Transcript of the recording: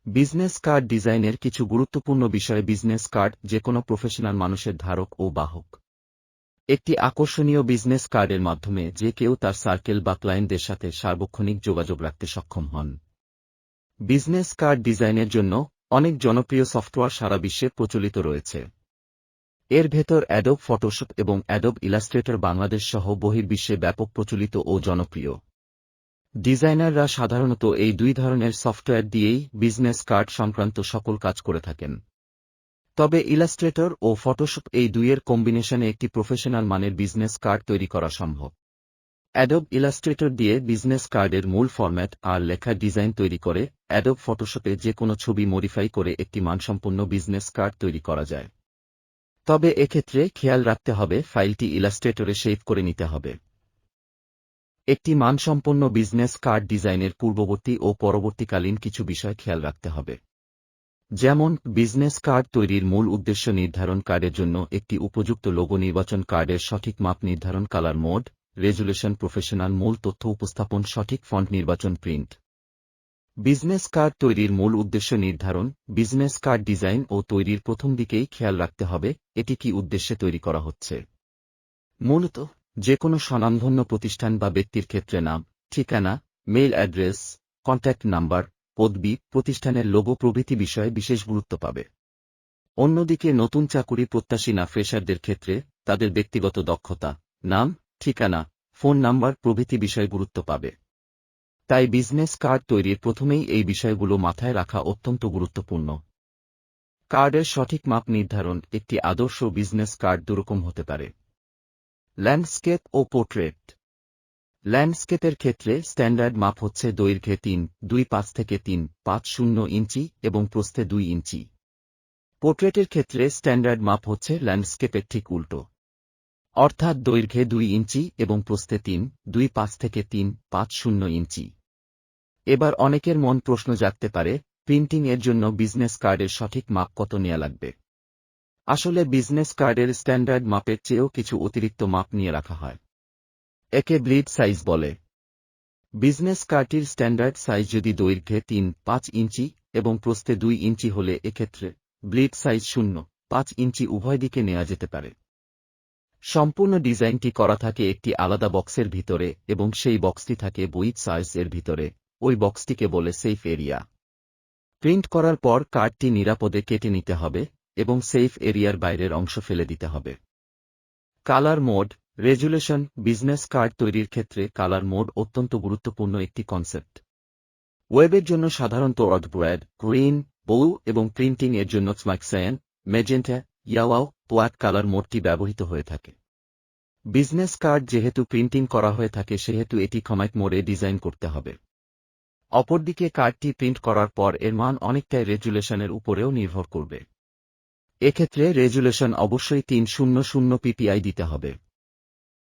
Business card ডিজাইনের কিছু গুরুত্বপূর্ণ বিষয়। বিজনেস কার্ড যে কোনো প্রফেশনাল মানুষের ধারক ও বাহক। একটি আকর্ষণীয় বিজনেস কার্ডের মাধ্যমে যে কেউ তার সার্কেল বা ক্লায়েন্টদের সাথে সার্বক্ষণিক যোগাযোগ রাখতে সক্ষম হন। বিজনেস কার্ড ডিজাইনের জন্য অনেক জনপ্রিয় সফটওয়্যার সারা বিশ্বে প্রচলিত রয়েছে। এর ভেতর অ্যাডোব ফটোশপ এবং অ্যাডোব ইলাস্ট্রেটর বাংলাদেশ সহ বহির্বিশ্বে ব্যাপক প্রচলিত ও জনপ্রিয়। ডিজাইনাররা সাধারণত এই দুই ধরনের সফটওয়্যার দিয়েই বিজনেস কার্ড সংক্রান্ত সকল কাজ করে থাকেন। তবে ইলাস্ট্রেটর ও ফটোশপ এই দুইয়ের কম্বিনেশনে একটি প্রফেশনাল মানের বিজনেস কার্ড তৈরি করা সম্ভব। অ্যাডোব ইলাস্ট্রেটর দিয়ে বিজনেস কার্ডের মূল ফরম্যাট আর লেখা ডিজাইন তৈরি করে অ্যাডোব ফটোশপে যে কোনো ছবি মডিফাই করে একটি মানসম্পন্ন বিজনেস কার্ড তৈরি করা যায়। তবে এক্ষেত্রে খেয়াল রাখতে হবে ফাইলটি ইলাস্ট্রেটরে সেভ করে নিতে হবে। একটি মানসম্পন্ন বিজনেস কার্ড ডিজাইনের পূর্ববর্তী ও পরবর্তীকালীন কিছু বিষয় খেয়াল রাখতে হবে। যেমন বিজনেস কার্ড তৈরির মূল উদ্দেশ্য নির্ধারণ, কার্ডের জন্য একটি উপযুক্ত লোগো নির্বাচন, কার্ডের সঠিক মাপ নির্ধারণ, কালার মোড, রেজুলেশন, প্রফেশনাল মূল তথ্য উপস্থাপন, সঠিক ফন্ট নির্বাচন, প্রিন্ট। বিজনেস কার্ড তৈরির মূল উদ্দেশ্য নির্ধারণ। বিজনেস কার্ড ডিজাইন ও তৈরির প্রথম দিকেই খেয়াল রাখতে হবে এটি কী উদ্দেশ্যে তৈরি করা হচ্ছে। মূলত যে কোনো স্বনামধন্য প্রতিষ্ঠান বা ব্যক্তির ক্ষেত্রে নাম, ঠিকানা, মেইল অ্যাড্রেস, কন্ট্যাক্ট নাম্বার, পদবি, প্রতিষ্ঠানের লোগো প্রভৃতি বিষয়ে বিশেষ গুরুত্ব পাবে। অন্যদিকে নতুন চাকুরি প্রত্যাশী না ফ্রেশারদের ক্ষেত্রে তাদের ব্যক্তিগত দক্ষতা, নাম, ঠিকানা, ফোন নাম্বার প্রভৃতি বিষয় গুরুত্ব পাবে। তাই বিজনেস কার্ড তৈরির প্রথমেই এই বিষয়গুলো মাথায় রাখা অত্যন্ত গুরুত্বপূর্ণ। কার্ডের সঠিক মাপ নির্ধারণ। একটি আদর্শ বিজনেস কার্ড দুরকম হতে পারে: ল্যান্ডস্কেপ ও পোর্ট্রেট। ল্যান্ডস্কেপের ক্ষেত্রে স্ট্যান্ডার্ড মাপ হচ্ছে দৈর্ঘ্যে 3.25 থেকে 3.50 ইঞ্চি এবং প্রস্থে 2 ইঞ্চি। পোর্ট্রেটের ক্ষেত্রে স্ট্যান্ডার্ড মাপ হচ্ছে ল্যান্ডস্কেপের ঠিক উল্টো, অর্থাৎ দৈর্ঘ্যে 2 ইঞ্চি এবং প্রস্থে 3.25 থেকে 3.50 ইঞ্চি। এবার অনেকের মন প্রশ্ন জাগতে পারে, প্রিন্টিং এর জন্য বিজনেস কার্ডের সঠিক মাপ কত নেওয়া লাগবে? আসলে বিজনেস কার্ডের স্ট্যান্ডার্ড মাপের চেয়েও কিছু অতিরিক্ত মাপ নিয়ে রাখা হয়। একে ব্লিড সাইজ বলে। বিজনেস কার্ডটির স্ট্যান্ডার্ড সাইজ যদি দৈর্ঘ্যে 3.5 ইঞ্চি এবং প্রস্থে 2 ইঞ্চি হলে এক্ষেত্রে ব্লিড সাইজ 0.5 ইঞ্চি উভয় দিকে নেওয়া যেতে পারে। সম্পূর্ণ ডিজাইনটি করা থাকে একটি আলাদা বক্সের ভিতরে এবং সেই বক্সটি থাকে বুইড সাইজ এর ভিতরে। ওই বক্সটিকে বলে সেফ এরিয়া। প্রিন্ট করার পর কার্ডটি নিরাপদে কেটে নিতে হবে এবং সেফ এরিয়ার বাইরের অংশ ফেলে দিতে হবে। Colour mode, resolution. Business card তৈরির ক্ষেত্রে কালার মোড অত্যন্ত গুরুত্বপূর্ণ একটি কনসেপ্ট। ওয়েবের জন্য সাধারণত রেড, গ্রিন, ব্লু এবং প্রিন্টিং এর জন্য স্মাইকসায়ান, ম্যাজেন্টা, ইয়েলো, ব্ল্যাক কালার মোডটি ব্যবহৃত হয়ে থাকে। বিজনেস কার্ড যেহেতু প্রিন্টিং করা হয়ে থাকে সেহেতু এটি কমাইট মোডে ডিজাইন করতে হবে। অপরদিকে কার্ডটি প্রিন্ট করার পর এর মান অনেকটাই রেজুলেশনের উপরেও নির্ভর করবে। এক্ষেত্রে রেজুলেশন অবশ্যই 300 ppi দিতে হবে।